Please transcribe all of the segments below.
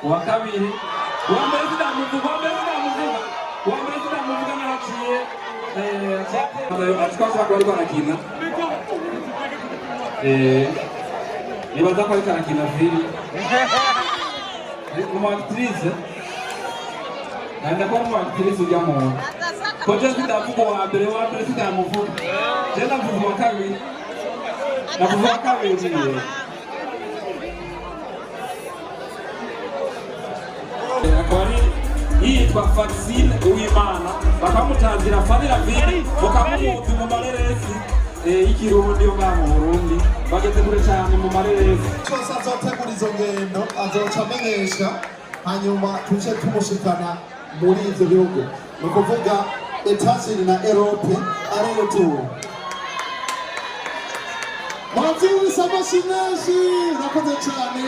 uwa kabiri uwa mbere sinamuvuga naraciye twashaka ko ariko arakina nibaza ko ariko arakina filime umu-actrice ndakora umu-actrice ujya mu nda ko je sindavuga uwa mbere sinamuvuga je navuga uwa kabiri akaba yitwa Faxine Uwimana bakamutangira Fanira Vini mukamuzi mu mareresi y'ikirundi yo ngaha mu Burundi bageze kure cyane mu mareresi cyose azotegura izo ngendo azoca amenyesha hanyuma tuje tumushikana muri ivyo bihugu ni ukuvuga Etats-Unis na Europe ari retour Mwavyumvise amashimeshi urakoze cyane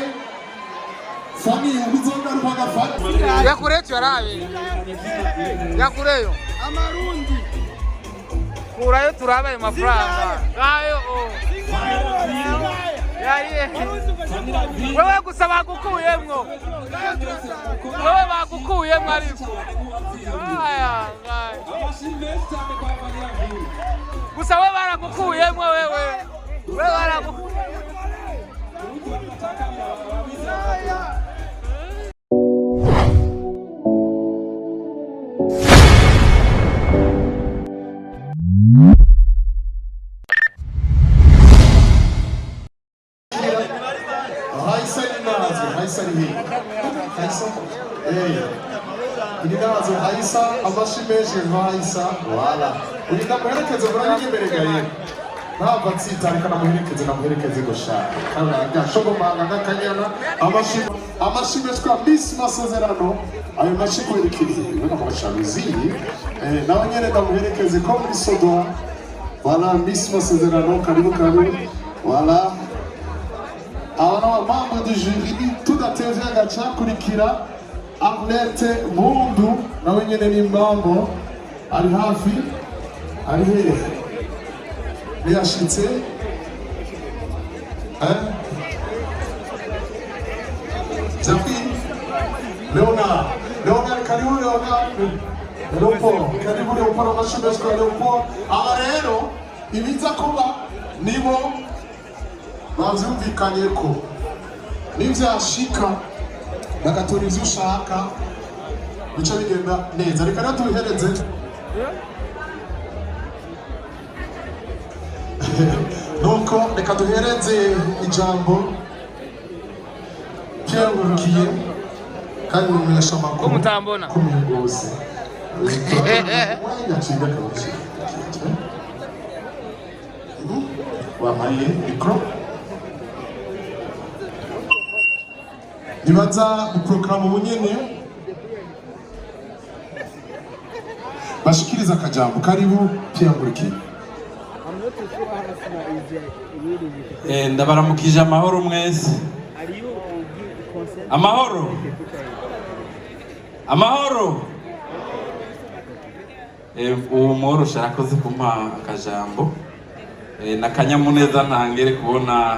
Fani ubizogaruka gafata yakurecho yarabe yakureyo amarundi kurayo turabaye mafaranga ngayo wewe gusa bagukuyemwo ariko gusa we baragukuyemwo wewe Haisa amashimeshi Haisa wala urinda muherekeze muranye imbere gaye ntabwo atsitarika namuherekeze gushaka gashogo manga ngakanyana amashimeshi kwa Miss Masezerano ayo mashiko irikiriye bana bashabizi nawe nyene ndamuherekeze ko muri Sodoa wala Miss Masezerano karibu wala abana b'amambo du jury tudatevye agaca kurikira Arlette Mundu nawe nyene ni mbambo ari hafi ari hehe yashitse Zafi Leonard karibu Leopoldo amashimeshi kwa Leopoldo aba rero ibiza kuba nibo bavyumvikanye ko nivyashika bagatora ivyo ushaka bica bigenda neza reka rero tubihereze nuko reka duhereze ijambo Pierre Ngurukiye kandi umumenyesha amakuru kumutambona kumuyobozi wamariye mikro nibaza guprograma ubunyene bashikiriza akajambo karibu Pierre Ngurukiye ndabaramukije amahoro mwese amahoro uwo mworosha arakoze kumpa akajambo n'akanyamuneza ntangere kubona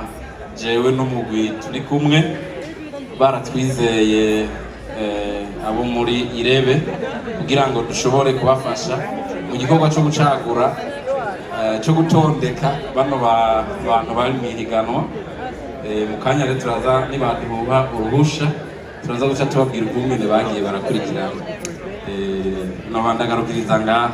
jewe n'umugwi turi kumwe baratwizeye abo muri Irebe kugira ngo dushobore kubafasha mu gikorwa cyo gucagura cyo gutondeka bano bantu bari mu ihiganwa mu kanya rero turaza nibaduha uruhusha turaza guca tubabwira ubwumene bagiye barakurikirana nabandagarukiriza ngaha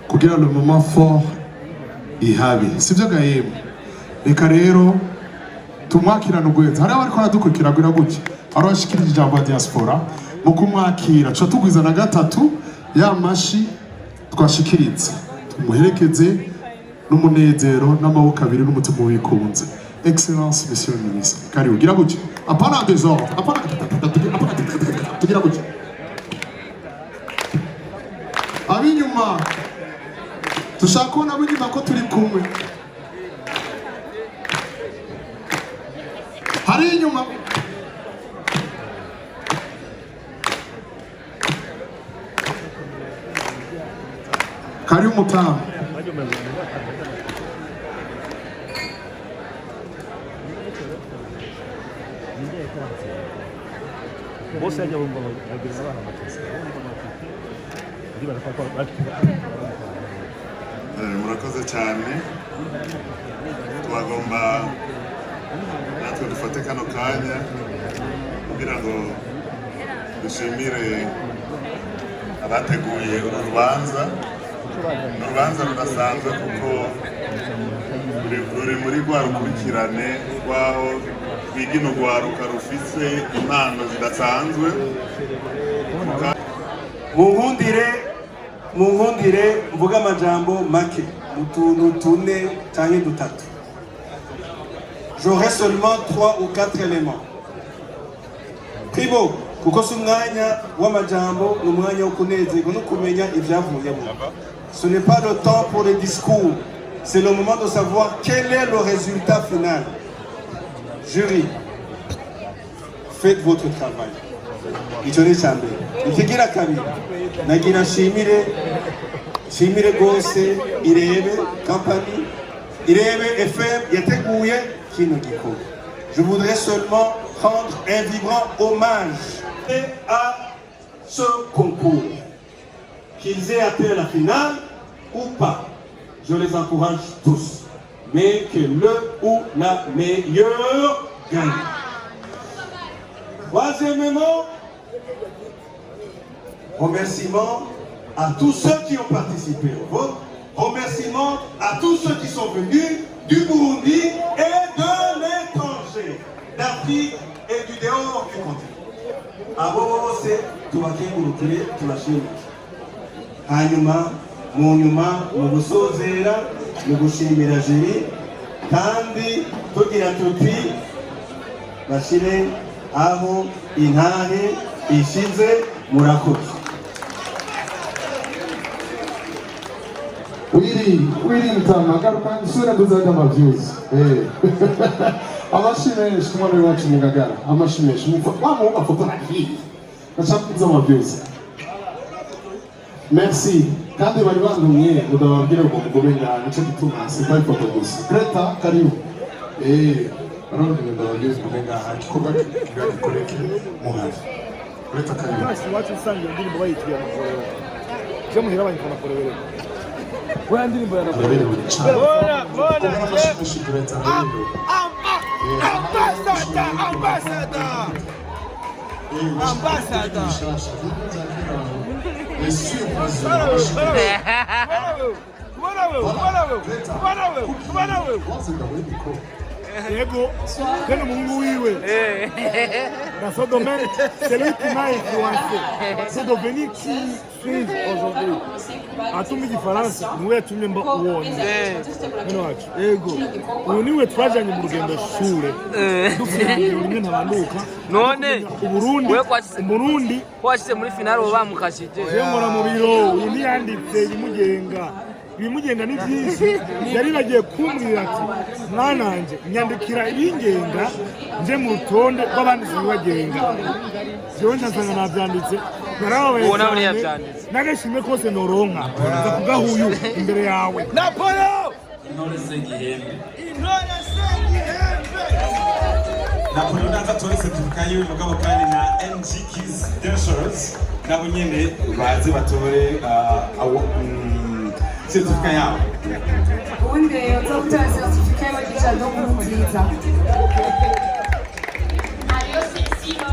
kugira le moment fort ihabi sivyo gahemu reka rero tumwakirana ugweza hari abariko baradukurikira gwira gutya ari bashikirije ijambo ya diaspora mu kumwakira tuca tugwiza na gatatu ya mashi twashikiritse tumuherekeze n'umunezero n'amaboko abiri n'umutima wikunze excellence monsieur le ministre kari ugira gutya apana desordre apana tugira gutya abinyuma dushaka kubona abinyuma ko turi kumwe hari inyuma kari umutamu. bose ajya bumva bageza abana amatasi murakoze cyane. Twagomba natwe dufate kano kanya kugira ngo dushimire abateguye uru rubanza. Ni urubanza rudasanzwe kuko ruri muri rwa rukurikirane rwaho rwigina urwaruka rufise impano zidasanzwe. munkundire mvuga amajambo make mu tuntu tune cyangwa dutatu. J'aurai seulement 3 ou 4 éléments. Primo, kuko si umwanya w'amajambo, ni umwanya wo kunezerwa no kumenya ibyavuyemo. Ce n'est pas le temps pour les discours, c'est le moment de savoir quel est le résultat final. Jury, faites votre travail. Icyo ni icya mbere. Ikigira kabiri, nagira nshimire rwose Irebe Company, Irebe FM yateguye kino gikorwa. Je voudrais seulement rendre un vibrant hommage à ce concours. Qu'ils aient atteint la finale ou pas, je les encourage tous. Mais que le ou la meilleure gagne. Troisièmement, remerciement à tous ceux qui ont participé au vote. Remerciement à tous ceux qui sont venus du Burundi et de l'étranger, d'Afrique et du dehors du continent. Abo bose tubakengurukire tubashimire. Hanyuma mu nyuma mu gusozera mu gushimira Jiri kandi tugira tuti bashire aho intahe ishize murakoze. Wiri ntama garuka isura duzaga amavyuzi. Amashimeshi kumwana wacu mugagara. Amashimeshi mufa wamo afoto nahi. Nachakuza amavyuzi. Merci. Kandi bari bandumye udababwira ngo mugobenga nico gituma sipai foto gusa. Greta karibu. Barondwe ndababwira kubenga igikorwa gikoreke muhafi. Greta karibu. basi wacu usangiye indirimbo bayitwiye amakorero je muhira bayikana korero kwa ndirimbo ya Aberewe cyane. Bona amashimeshi Greta karibu. Ambassador. Yego, tena Mungu wiwe. Dans ce domaine, c'est lui qui m'a influencé. C'est devenu qui suis aujourd'hui. Atumi différence, nous yatumye mba uwone. Mino wacu. Yego. Uyu niwe twajanye mu rugendo shure. Dufite rimwe ntabanduka. None Umurundi kwashyize muri finale ubu bamukashije. yengora mu biro, uyu niyanditse ibimugenga. Ibimugenga ni byinshi, yari bagiye kumbwira ati mwananje nyandikira ibingenga nje mu rutonde rw'abanditsi bibagenga. Jewe nsanga nabyanditse narababaye cyane n'agashimwe kose noronka nza kugahuyu imbere yawe. Napolo! Intore Segihembe. Napolo naza torese tukayo mugabo kandi na NG Kids Dancers nabo nyene baze batore certificat yabo. Ubundi uzagutora certificat y'abagisha no nziza. Mario Sexino.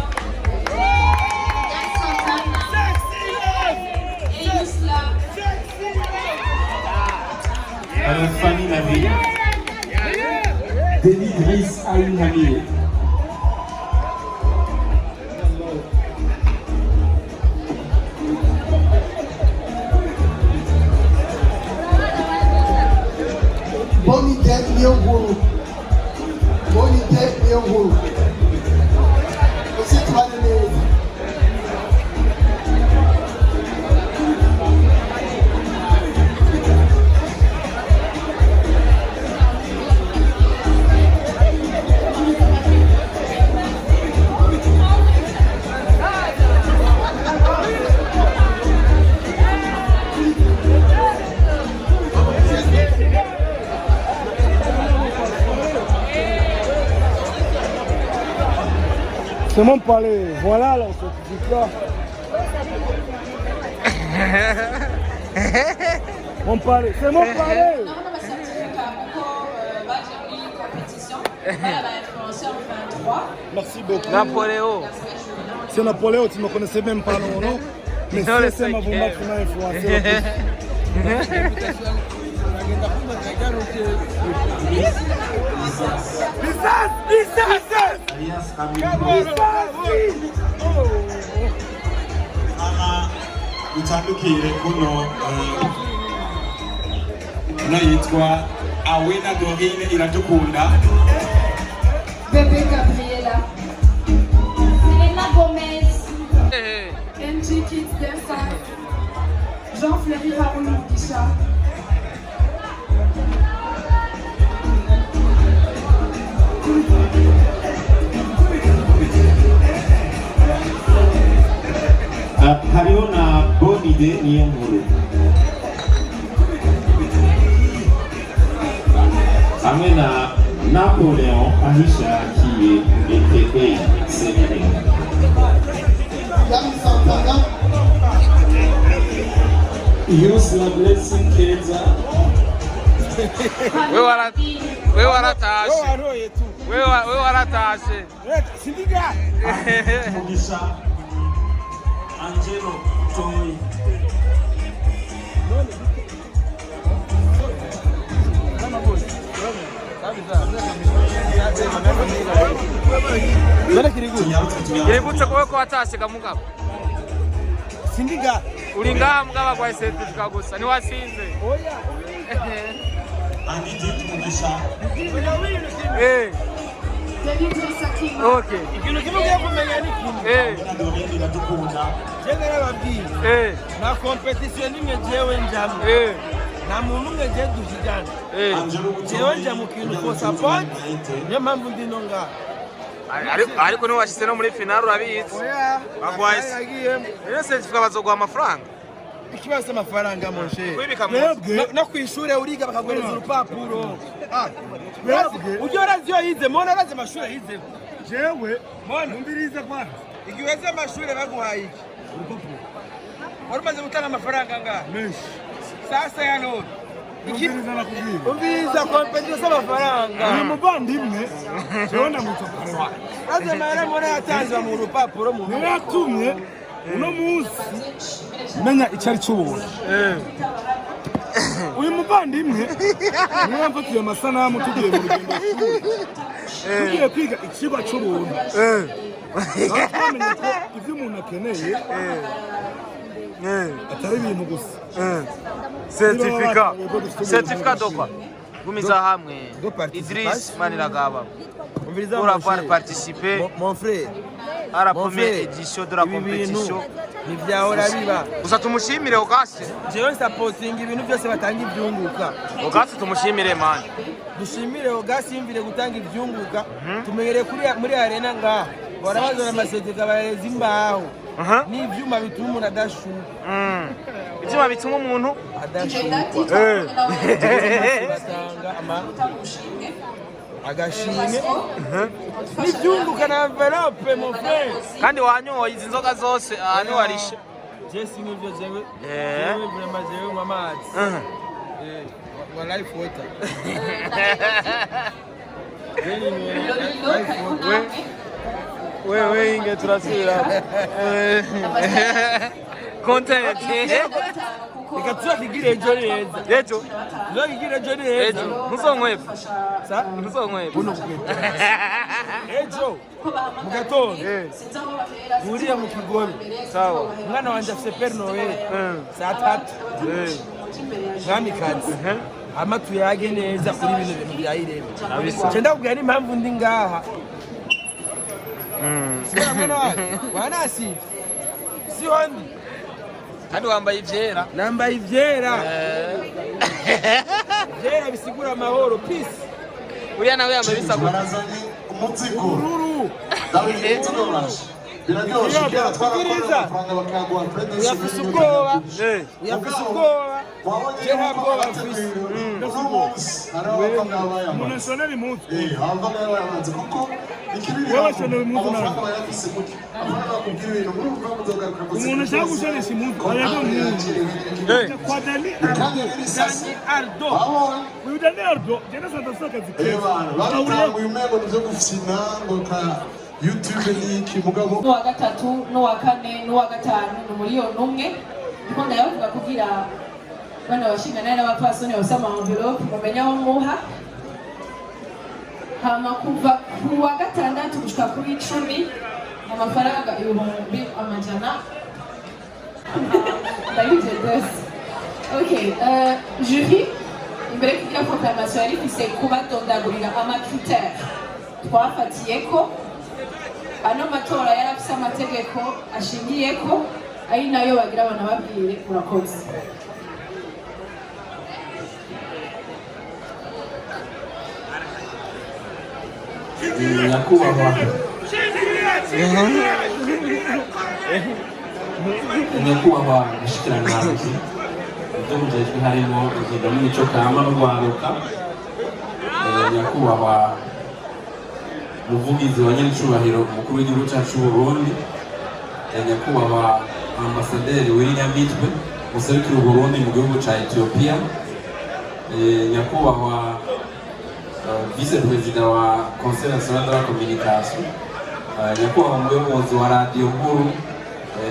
Jackson Tana. Eusla. Fanny Navi. Denis Driss Aïnami. Bonitec Nyonguru. Bonitec Nyonguru. Você trabalha nele. C'est mon palais. Voilà le certificat. Mon palais. C'est mon palais. Merci beaucoup. Napoléon. C'est Napoléon, tu ne me connaissais même pas, non? Mais c'est ma bomba qui m'a influencé. Mama utandukire kuno no yitwa Awena Dorine Iradukunda. Bébé Gabriela. Selena Gomez. NG Kids Dancers. Jean-Fleury Raoul Mugisha. hariho na bonne idée niyo nkuru hamwe na Napoleon ahishakiye aka Seminary. Use the blessing Keza. Wewe waratashe. Wewe waratashe. Sindiga. Mugisha Angelo Toy. Iributse kowe ko watashe kamugabo. Sindiga. Uri ngaha mugaba kwa certificate gusa ni wasinze. Oya. Anidi Mugisha. Okay. Ikintu kimwe ugiye kumenya ni kimwe. Dorine Iradukunda. Jengere babwiye. Na competition nimwe jewe njamwe. Na muntu umwe je dujijana. Jewe nja mu kintu for support. Niyo mpamvu ndino ngaha. Ariko ni washyize no muri final urabizi. Oya. Bagwaye. Iyo certificate bazoguha amafaranga. Ikibazo amafaranga monshe. No kwishuri uriga bakaguhereza urupapuro. Ujye uraziyo yize mona arazi amashuri yize. Jewe mona umbirize kwa. Igihe waze amashuri baguhaye iki? Urupapuro. Wari umaze gutanga amafaranga ngaha? Menshi. Sasa ya none. Umbiriza kompetisi amafaranga. Ni muvandimwe. Jewe ndamutokana. Aze mahera mona yatanze mu rupapuro mu. Niwe yatumye uno munsi menya icyari cy'ubuntu. Uyu muvandimwe niwe mfatiye amasanamu tugiye mu rugendo tugiye kwiga ikigo cy'ubuntu. Twamenye ko ibyo umuntu akeneye atari ibintu gusa. Certificat dokwa gumiza hamwe Idriss Maniragaba pour avoir participé mon frère à la première édition de la compétition. Nivyahora biba. Gusa tumushimire Ogasi. Jewe supporting ibintu byose batanga ibyunguka. Ogasi tumushimire man. Dushimire Ogasi yimvire gutanga ibyunguka. Tumenyere kuri muri arena ngaha. Barabazana amasezerano barezi imbaho. N'ivyuma bituma umuntu adashuka. Ivyuma bituma umuntu adashuka. Batanga ama agashimwe n'ibyunguka na envelope mon frère. Kandi wanyoye izi nzoga zose ahantu warishe. Jesi n'ibyo jewe vraiment jewe mamazi wa life water. We inge turasubira. Content. Reka tuzakigire ejo neza. Ejo? Tuzakigire ejo neza. Ejo? Ntuzonkwepfa? Sa? Ntuzonkwepfa? Ejo? Mu gatondo? Uriya mu Kigobe. Sawa. Umwana wanjye afise Père Noël. Saa 3. Mwamikazi. Ama tuyage neza kuri bino bintu bya Irene. Cyenda kubwira n'impamvu ndi ngaha. Wanasi. Si wandi. Kandi wambaye ivyera. Nambaye ivyera. Ivyera bisigura amahoro, peace. Uriya nawe yambaye bisagura. Barazanye umuzigo. Ururu. Biraryoshe. Twarakorera amafaranga bakaguha Fred. Yafise ubwoba. Yafise ubwoba. Munashonera impunzi. Umuntu ashaka gushonesha impunzi ayaga umuntu. Kwa Dani Ardo. Uyu Dani Ardo jana sadasa kazi keza. Uyu mego nivyo gufina ngo ka YouTube ni mugabo. N'uwa gatatu n'uwa kane n'uwa gatanu ni miliyoni umwe. Ndiko ndayavuga kugira bana bashingana n'abapfasoni basama envelope bamenya aho muha. Hama kuva kuwa gatandatu gushika kuri 10 amafaranga 1,000 Okay, jury imbere kugira proclamation yari ifise kubatondagurira amakritère twafatiyeko ano matora yari afise amategeko ashingiyeko ari nayo bagira abana babwire urakoze. nyakubahwa mushikiranganji ibyo mujejwe harimo ingingo n'imico kama n'urwaruka nyakubahwa umuvugizi wa nyenicubahiro umukuru w'igihugu cyacu Burundi nyakubahwa ambasaderi w'Inyamitwe muserukira Burundi mu gihugu cya Ethiopia nyakubahwa vice perezida wa conseil national de la communication nyakubahwa umuyobozi wa radio nkuru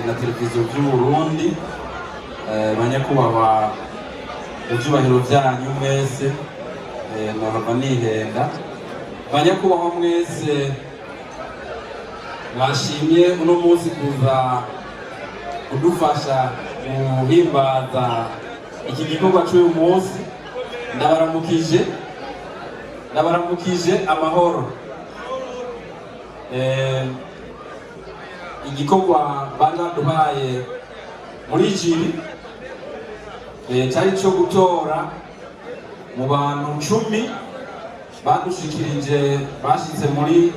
na televiziyo by'u Burundi banyakubahwa ibyubahiro byanyu mwese noraba nihenda banyakubahwa mwese bashimye uno munsi kuza kudufasha guhimbaza iki gikorwa cy'uyu munsi ndabaramukije amahoro. Igikorwa bangaduhaye muri jiri cyari cyo gutora mu bantu 10 badushikirije bashitse muri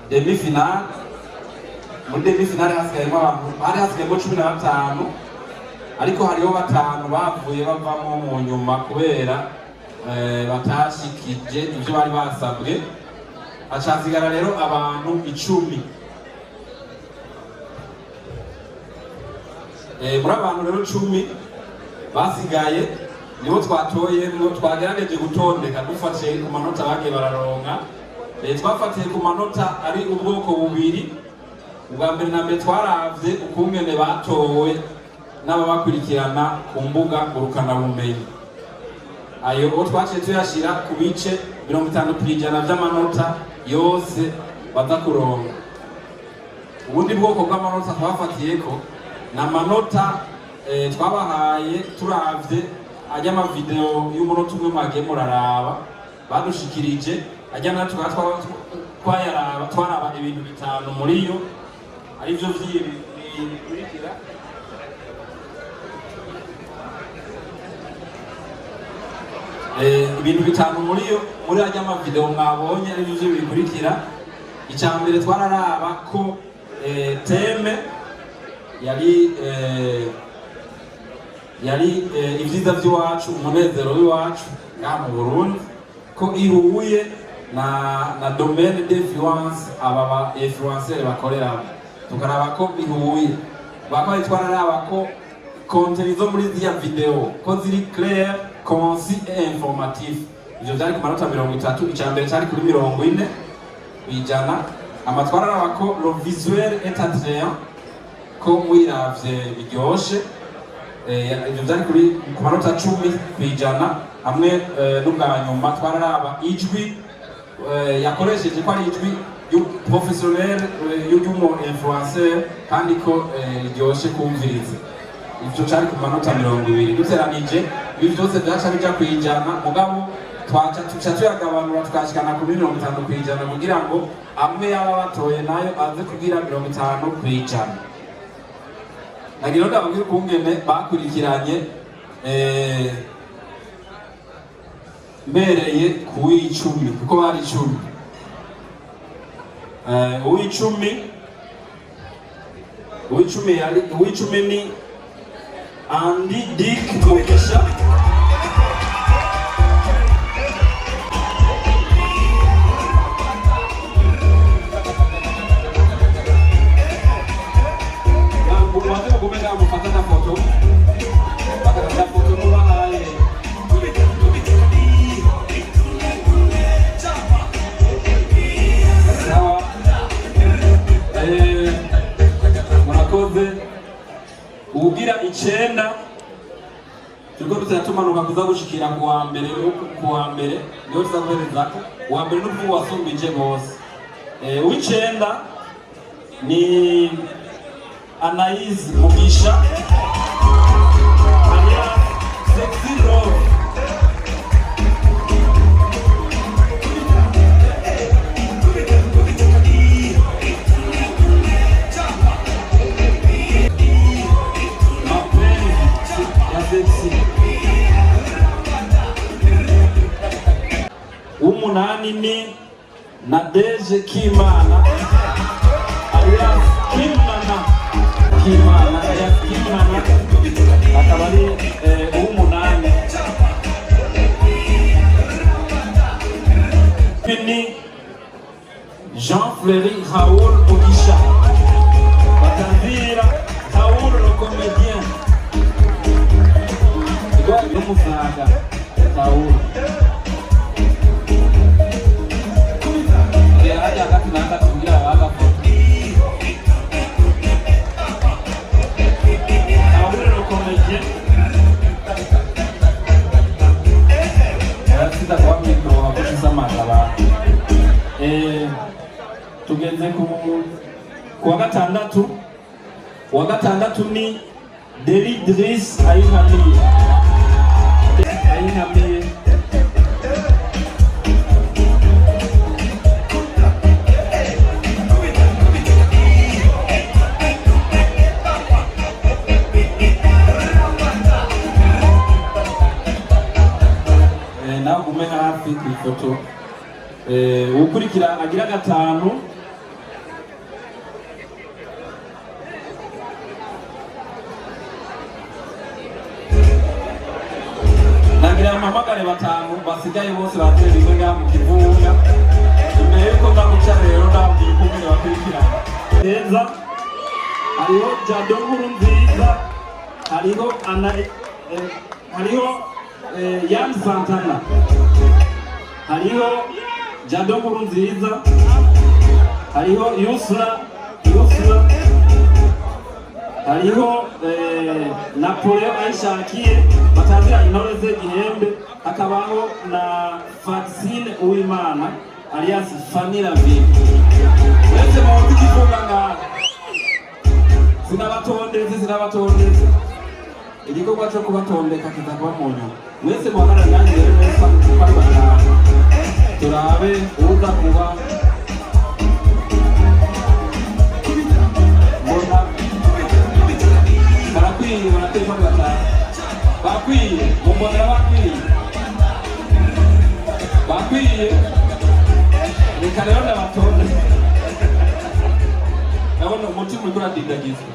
demi-finale. Muri demi-finale hasigayemo abantu bari hasigayemo 15 ariko hariho 5 bavuye bavamo mu nyuma kubera batashikije ibyo bari basabwe, hacasigara rero abantu 10. Muri abantu rero 10 basigaye nibo twatoye, twagerageje gutondeka dufatiye ku manota bagiye bararonka. Twafatiye ku manota ari ubwoko bubiri. Ubwa mbere na mbere twaravye ukungene batowe n'ababakurikirana ku mbuga ngurukanabumenyi. Ayo twaciye tuyashira ku bice 50% by'amanota yose baza kuronka. Ubundi bwoko bw'amanota twafatiyeko n'amanota twabahaye turavye ajya ama video y'umunota umwe mwagiye muraraba badushikirije ajya natwe twaraba ibintu 5 muri yo arivyo bikurikira. Ibintu 5 muri ajya ama video mwabonye arivyo bikurikira. Icambere twararaba ko teme yari ibyiza by'iwacu, umunezero w'iwacu ngaha mu Burundi, ko ihuye na domaine d'influence aba influencer bakorera. Tukaraba ko ihuye bakaba twararaba ko content zo muri ziriya video ko ziri clair, concis et informatif. Ivyo byari ku manota 30. Icambere cyari kuri 40 ijana. Amatwara araba ko le visuel est attrayant, ko mwiravye biryoshe. Ivyo byari kuri ku manota 10 kwijana. Hamwe n'ubwa nyuma twararaba ijwi yakoresheje ko ari ijwi professionnel y'umu influencer kandi ko riryoshe kumviriza. Ivyo cyari ku manota 20. Duteranije ibi byose byaca bija kwijana, mugabo tuca tuyagabanura tukashikana ku 50 kwijana kugira ngo amwe yaba batoye nayo aze kugira 50 kwijana. Nagira ndababwira ukungene bakurikiranye mbereye ku w'icumi kuko bari 10. Uw'icumi ni Andy Dick Mugisha. Wazee kumeka mfatana foto. Bakata foto kwa hali. Sawa. Murakoze. Ugira icenda. Turiko tutatumanuka kuza gushikira kuwa mbere niyo tuzaguhereza uwa mbere n'ubu wasumbije bose. Uw'icenda ni Anaïs Mugisha alias Sexy Love. Umunani ni Nadege Kimana alias Kimana alias Kimana akaba ari umunani. Ni Jean-Fleury Raoul Mugisha batazira Raoul le comédien n'umusaga Raoul aja kati nanga tugira waga Raoul le comédien sita kwa mikro hakushisa mataba. Tugenze kuwa gatandatu ni Delidris Ayinamiye. Nawe gume hafi ku ifoto. Ukurikira agira gatanu nagira amamagare batanu basigaye bose baterijwe ngaha mu Kivunga. Imbere yuko ndaguca rero ndabwiye kumwe bakurikirana neza. Hariho Jado Nkurunziza, hariho Yan Santana, hariho Jado Nkurunziza, hariho Yusra, hariho Napoleon Ayishakiye batazira intore z'igihembe, hakabaho na Faxine Uwimana alias Fanny Lavie. Wese mu Kivunga ngaha sinabatondeze igikorwa cyo kubatondeka kizakuba mu nyuma. Mwese muhagarara nanjye rero neza kwari batanu turabe uza kuba mbona barakwiye barateye kwari batanu bakwiye mumbonera bakwiye reka rero ndabatonde ndabona umutima uriko uradindagiza.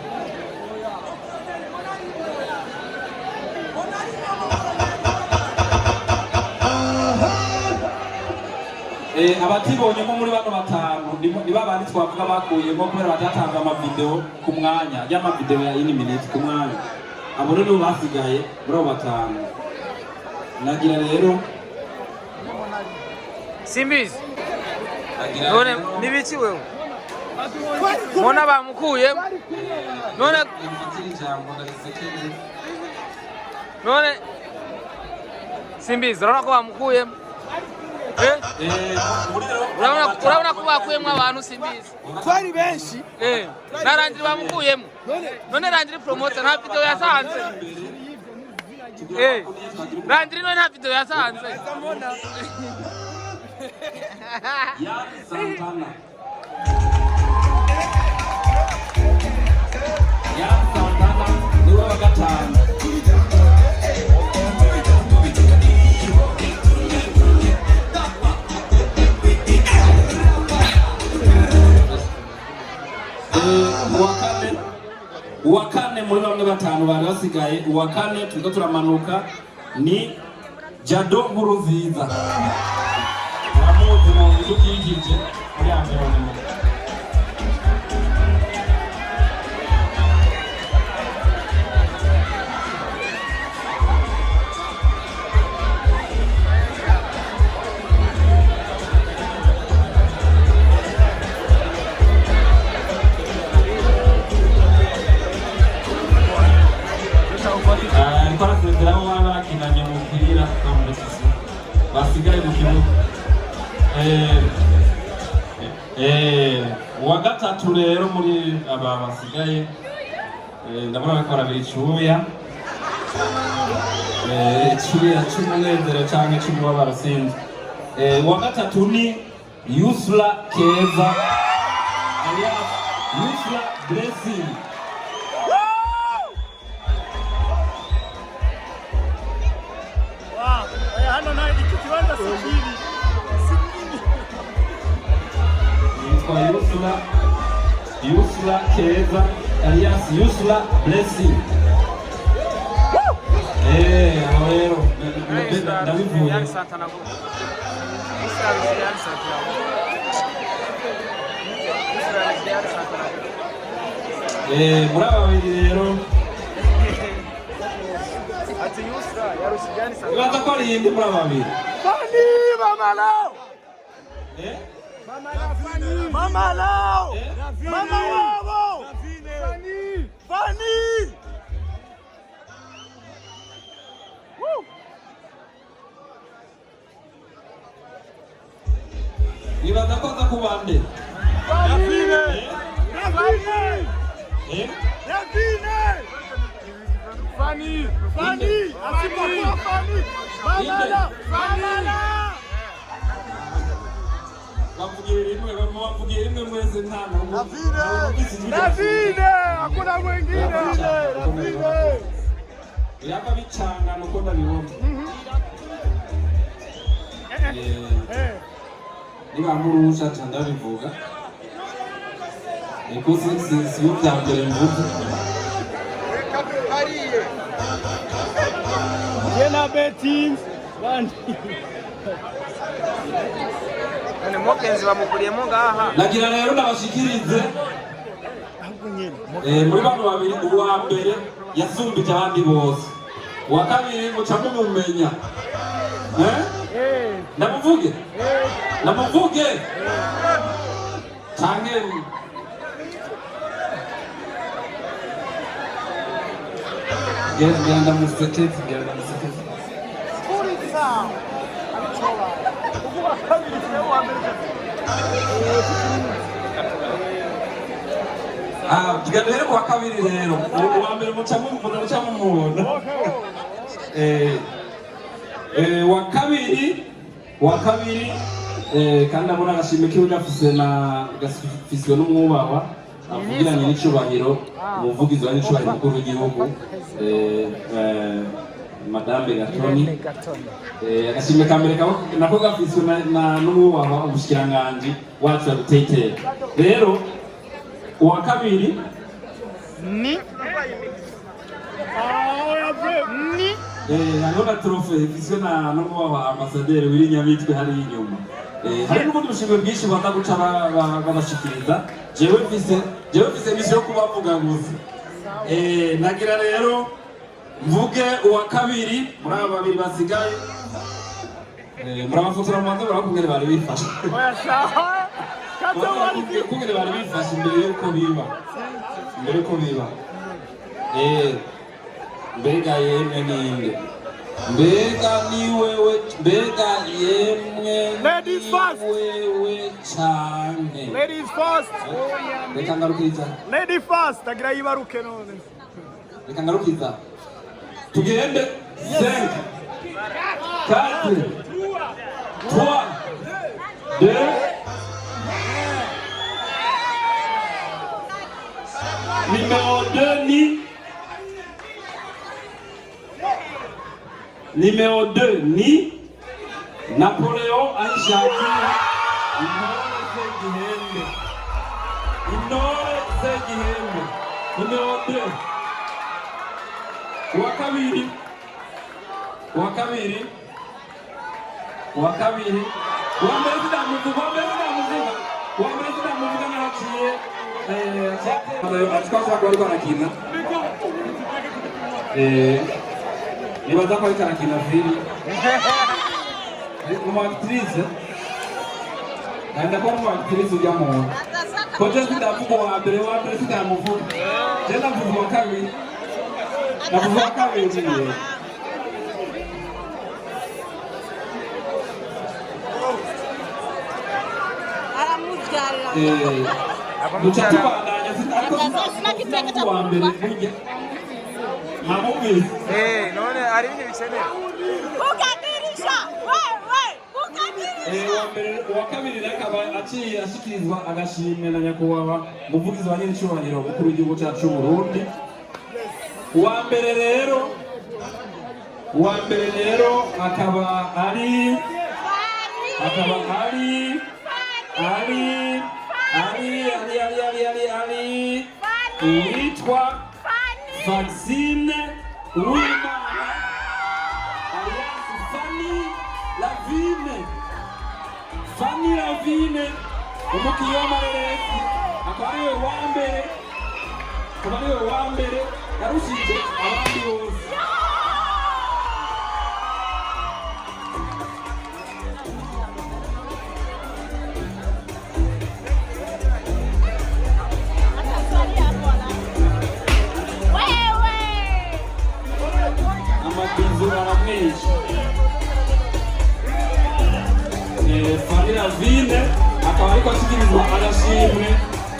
Abatibonyemo muri bano batanu ni babandi twavuga bakuyemo kubera batatanga amavideo ku mwanya y'amavideo ya ini minute ku mwanya. Abo rero basigaye muri abo batanu. Nagira rero Simbizi none nibiki wewe mona bamukuye none Simbizi urabona ko bamukuye urabona ko bakuyemo abantu Simbizi twari benshi narangira bamukuyemo none rangira promoter nta video yasanze rangira none nta video yasanze Yan Santana niwe wa gatanu. uwa kane muri bamwe batanu bari basigaye, uwa kane turiko turamanuka ni Jado Nkuruziza. Uramuzi mu bidukikije muri Environnement. Parasezeraho baba bakinanye umupira competition basigaye mu kibuga. Uwa gatatu rero muri aba basigaye ndabona bariko barabira icuya c'umunezero canke c'umubabaro sinzi. Uwa gatatu ni Yusra Keza alias Yusra Blessing. Hano nayo iki kibanza sikiri. Yitwa Yusra Keza alias Yusra Blessing. Aho rero ndabivuye. Muri aba babiri rero Ibaza ko ari indi muri aba babiri. Fani Mama Lao. Mama Lao. Mama Lao. Fani. Ibaza ko aza kuba nde. Fani, asipokuwa Fani, Mamala. Wavugie rimwe mweze ntano. Davide, hakuna mwingine. Davide. Yaka bichanga nuko ndabibona. Niba murusha cyangwa bivuga. Eko si byambere mvuga. Jena betting bandi. Ane mokenzi bamukuriyemo ngaha. Nagira rero nabashikirize. Muri bano babiri uwa mbere yasumbije abandi bose. Uwa kabiri muca mumumenya. Namuvuge? Namuvuge? Change Genda musete. Kiganiro kwa kabiri rero. Uwa mbere muca mumubona. Wa kabiri kandi abona agashimwe kiwe gafiswe n'umwubahwa avugiranye n'icubahiro umuvugizi wa n'icubahiro mukuru w'igihugu Madame Gatoni. Agashimwe ka mbere nako gafiswe n'umwubahwa umushikiranganji wacu wa Rutekere. Rero uwa kabiri ni hariho na trofe ifiswe n'umwubahwa ambasaderi w'Inyamitwe hari inyuma. Hari n'ubundi bushimwe bwinshi baza guca babashikiriza. Jewe mfise misi yo kubavuga gusa. Nagira rero mvuge uwa kabiri muri aba babiri basigaye. Murabafotora mwanze barakubwira bari bifashe. Kugere bari bifashe imbere yuko biba. Mbega yemwe ninde. Mbega ni wewe, mbega yemwe Ladies first. Wewe cyane. Ladies first. Reka ngarukiza. Ladies first, agira yibaruke none. Reka ngarukiza. Tugende 5 4 3 2 Numéro 2 ni Napoléon Anjaki. Intore z'igihembe Numéro 2. Uwa kabiri. Uwa mbere sinamuvuga. Naraciye. Atwashaka ko ariko arakina. Nibaza ko ariko arakina filime. Umuactrice. Ndakuwa umuactrice ujya mu nda. Koje sindavuga uwa mbere sinamuvuga. Je navuga uwa kabiri. Duca tubandanya ariko sinakiteka uwa mbere burya. Ntamubizi. None ari ibintu bikeneye. Ukadirisha! Uwa kabiri akaba aciye ashyikirizwa agashimwe na nyakubahwa umuvugizi wa nyiricyubahiro umukuru w'igihugu cyacu cy'u Burundi. Uwa mbere rero akaba ari uwitwa Vaccine Uwimana alias Fanny Lavine umukinnyi w'amareresi akaba ariwe wa mbere yarushije abandi bose. Fanny Lavine akaba ariko ashyikirizwa agashimwe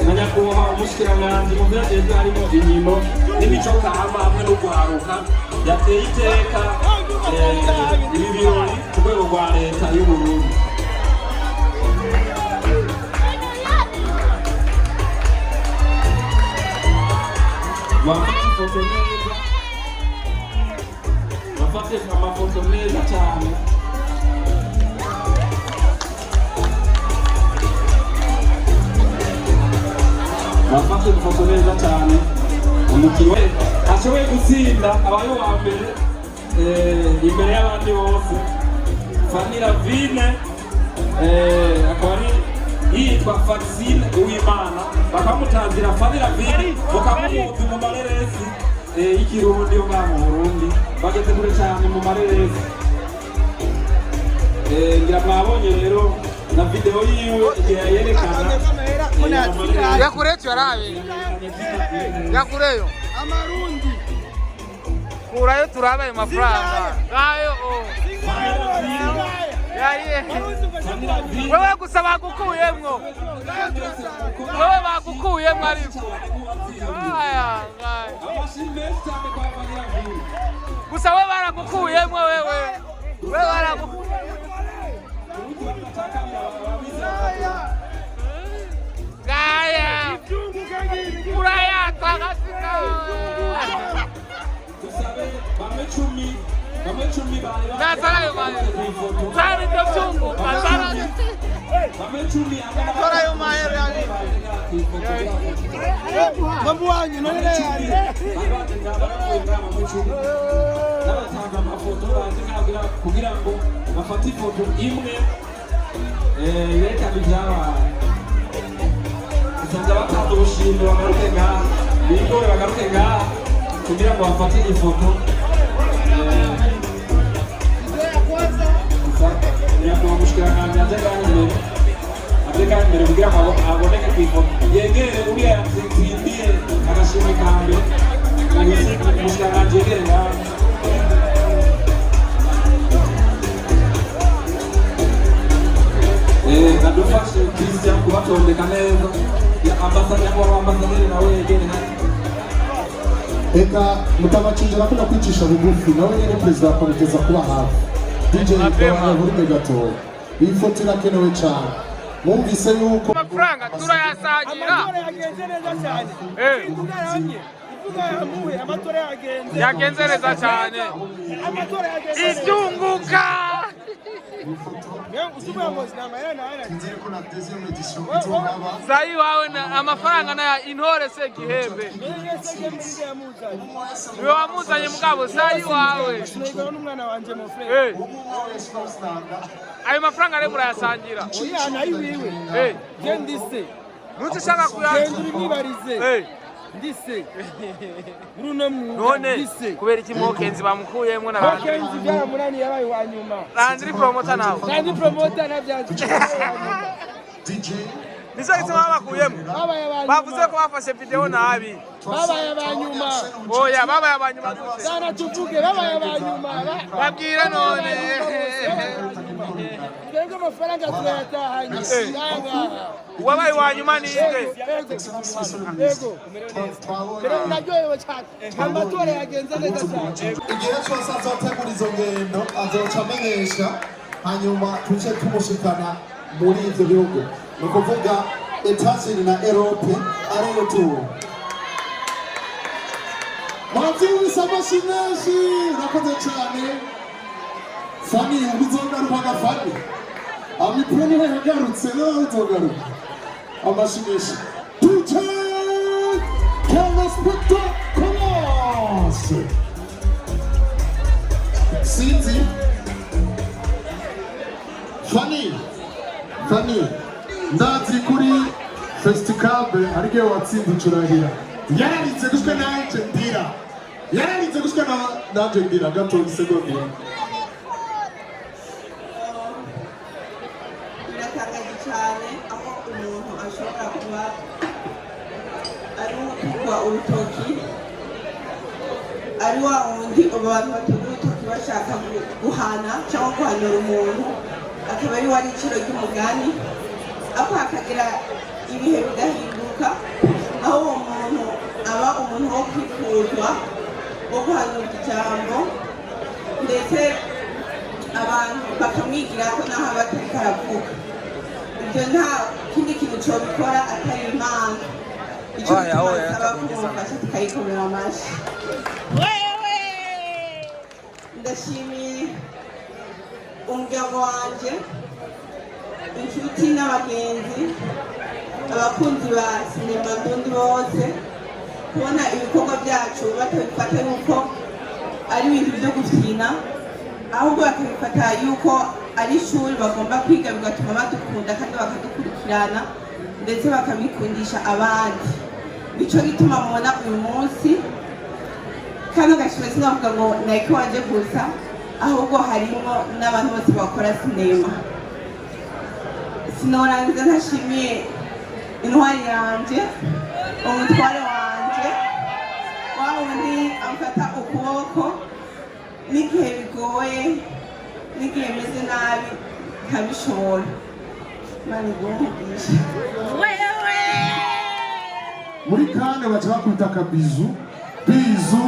na nyakubahwa umushikiranganji mu vyajejwe harimo inkino n'imico kama hamwe no guharuka yateye iteka ibi birori ku rwego rwa leta y'u Burundi. Bafate amafoto meza cyane. Bafate ifoto neza cyane. Umukinnyi ashoboye gutsinda abaye uwa mbere imbere y'abandi bose. Fanny Lavine akaba ari yitwa Vaccine Uwimana bakamutangira Fanny Lavine bakamuhuza mu mareresi y'ikirundi yo ngaha mu Burundi bageze kure cyane mu mareresi. Ngira mwabonye rero na video yiwe igihe yerekana yakureyo amarundi kurayo turabaye mafaranga ngayo wewe gusa bagukuyemwo ariko gusa we baragukuyemwo wewe Gaya kuraya tagasika bamwe cumi nasarayo mane sari byo byungu nasarayo bamwe cumi nasarayo mahere yani babuwanyu none yani n'abatanga amafoto bazi kugira ngo bafate ifoto imwe yerekana ibyabaye. Usanga batanga ubushimwe bagaruke ngaha bigore bagaruke ngaha kugira ngo bafate ifoto. Nyakubahwa umushikiranganji aje ngaha imbere kugira ngo aboneke ku ifoto yegere uriya yatsindiye agashimwe ka mbere umushikiranganji yegere ngaha. Nadufashe Christian kubatondeka neza ambasaderi nawe yegere hano. Eka mutabacinjira ko nakwicisha bugufi nawe nyene perezida wa komite za kuba hafi DJ Burige Gato iyi foto irakenewe cyane. Mwumvise yuko amafaranga turayasangira yagenze neza cyane ibyunguka Sayi wawe amafaranga na intore se gihembe. Yo amuzanye mugabo sayi wawe. Ayo mafaranga ari murayasangira. Oya nayi wiwe. Gendise. Nutushaka kuyandura. Ndise. Bruno mu. None kubera iki mokenzi bamukuyemwe na bandi. Mokenzi bya munani yabaye wa nyuma. Landry promoter nawe. Landry promoter nabyanze. DJ Nizo gituma bakuyemo. Bavuze ko bafashe video nabi. Babaye abanyuma. Oya babaye abanyuma. Sana tuvuge babaye abanyuma. Babwira none. Kengo mafaranga tuyatahanye. Wabaye wanyuma ni inde? Ego. Pero unajyohewe cyane. Amatora yagenze neza cyane. Igihe cyose azotegura izo ngendo azoca amenyesha hanyuma tuce tumushikana muri ivyo bihugu. Ni ukuvuga Etats-Unis na Europe ariyo tour. Mwavyumvise amashyi menshi urakoze cyane. Fani ubizogaruka Fani. Amipuni yagarutse no uzogaruka. Amashyi menshi. Tuce Carlos Victor Colos. Sinzi. Fani. Ndazi kuri Festicabe arige watsinda ucurahira. Yararitse gushika nanje ndira. Yararitse gushika nanje ndira gato isegonda. Biratangaje cyane aho umuntu ashobora kuba ari ukugwa urutoki ari wa wundi abantu batugwa urutoki bashaka guhana cyangwa guhanura umuntu akaba ari wari iciro ry'umugani aho hakagira ibihe bigahinduka aho uwo muntu aba umuntu wo kwifuzwa wo guhanura ijambo ndetse abantu bakamwigira ko naho aba atariko aravuga. Ibyo nta kindi kintu cobikora atari Imana. Icyo gituma kumufasha tukayikomera amashyi. Ndashimiye umugabo wanje, inshuti n'abagenzi, abakunzi ba sinema ndundi bose kubona ibikorwa byacu batabifata yuko ari ibintu byo gukina, ahubwo bakabifata yuko ari ishuri bagomba kwiga bigatuma badukunda kandi bakadukurikirana ndetse bakabikundisha abandi. Nicyo gituma mubona uyu munsi kano gashimwe sinavuga ngo nake wanje gusa, ahubwo harimo n'abantu bose bakora sinema. Sinorangiza ntashimiye intwari yanje, umutware wanje, wa wundi amfata ukuboko n'igihe bigoye n'igihe meze nabi nkabishobora. Imana iguhe muri kane baca bakwita akabizu bizu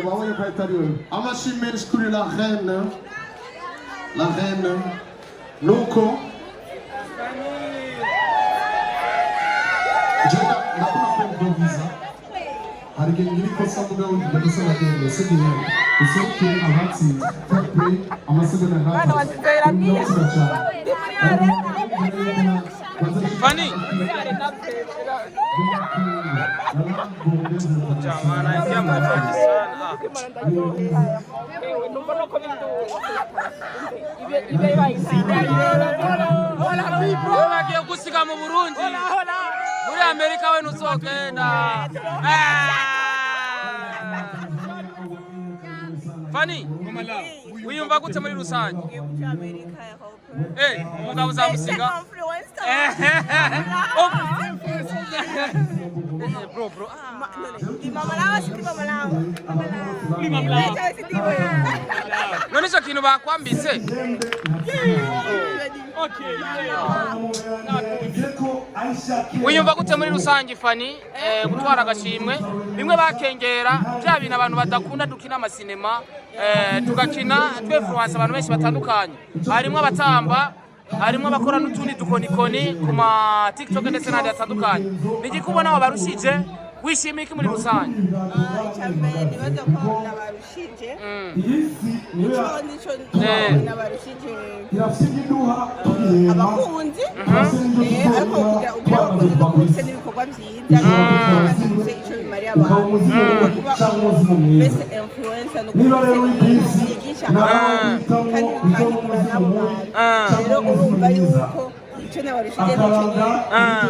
babonye ko atari wewe. Amashyi menshi kuri la reine nuko jenda nakuna kuimproviza hari ngiri kosa muda ndagasa bagenda segiye usokiri abatsinze play amasegonda ngaka Fani jamana ya mafaki sana Ola gusiga mu Burundi muri Amerika we nuzogenda Fani wiyumva gute muri rusange umugabo uzamusiga bro none ico kintu bakwambitse wiyumva gute muri rusange Fani gutwara agashimwe bimwe bakengera bya bintu abantu badakunda dukina amasinema tugakina twefluence abantu benshi batandukanye harimo abatamba harimo abakora n'utundi dukonikoni ku ma TikTok ndetse n'andi atandukanye nigikubona wabarushije wishimiye iki muri rusange? Icyambere nibaza ko nabarushije nabarushije abakunzi ariko kugira abakunzi no kubise n'ibikorwa byiza kandi icyo bimariye abantu kuba best influencer no kubigisha kandi bikahindura n'abo bantu rero urumva yuko icyo nabarushije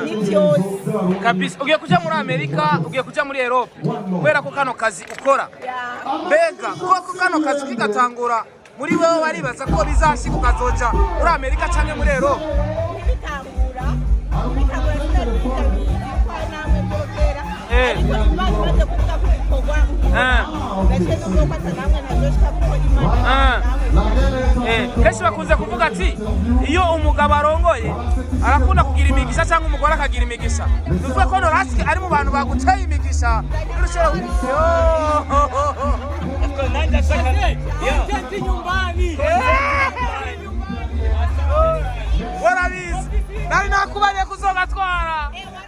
ni byose kabisa. Ugiye kuja muri Amerika, ugiye kuja muri Europe kubera ko kano kazi ukora, mbega ko kano kazi kigatangura muri wewe waribaza ko bizashika ukazoja muri Amerika canke muri Europe? bitangura namwe mbogera ariko imana imaze kuvuga ko bikorwa ndetse n'ubwo kwata namwe ntazoshika kuko imana kenshi bakunze kuvuga ati iyo umugabo arongoye arakunda kugira imigisha cyangwa umugore akagira imigisha. Tuvuge ko Norasike ari mu bantu baguteye imigisha. Warabizi nari nakubariye kuzogatwara,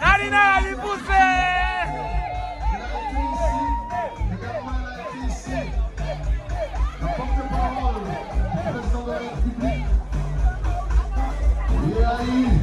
nari narabivuze. E aí,